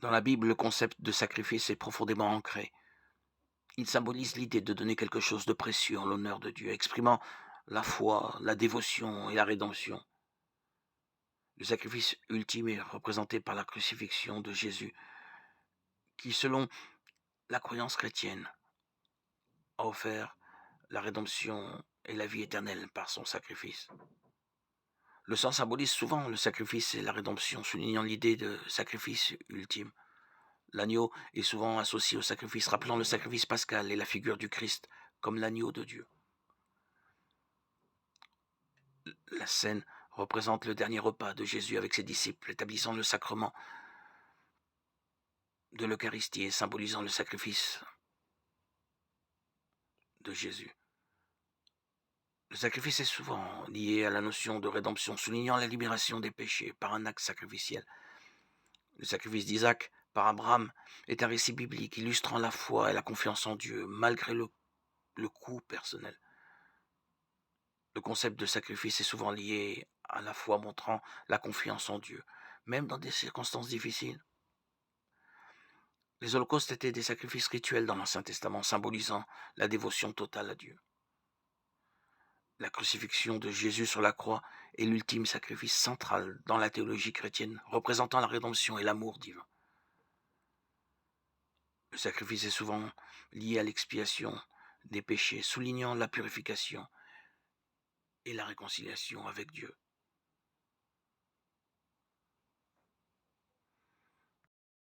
Dans la Bible, le concept de sacrifice est profondément ancré. Il symbolise l'idée de donner quelque chose de précieux en l'honneur de Dieu, exprimant la foi, la dévotion et la rédemption. Le sacrifice ultime est représenté par la crucifixion de Jésus, qui, selon la croyance chrétienne, a offert la rédemption et la vie éternelle par son sacrifice. Le sang symbolise souvent le sacrifice et la rédemption, soulignant l'idée de sacrifice ultime. L'agneau est souvent associé au sacrifice, rappelant le sacrifice pascal et la figure du Christ comme l'agneau de Dieu. La scène représente le dernier repas de Jésus avec ses disciples, établissant le sacrement de l'Eucharistie et symbolisant le sacrifice de Jésus. Le sacrifice est souvent lié à la notion de rédemption, soulignant la libération des péchés par un acte sacrificiel. Le sacrifice d'Isaac par Abraham est un récit biblique illustrant la foi et la confiance en Dieu, malgré le coût personnel. Le concept de sacrifice est souvent lié à la foi, montrant la confiance en Dieu, même dans des circonstances difficiles. Les holocaustes étaient des sacrifices rituels dans l'Ancien Testament, symbolisant la dévotion totale à Dieu. La crucifixion de Jésus sur la croix est l'ultime sacrifice central dans la théologie chrétienne, représentant la rédemption et l'amour divin. Le sacrifice est souvent lié à l'expiation des péchés, soulignant la purification et la réconciliation avec Dieu.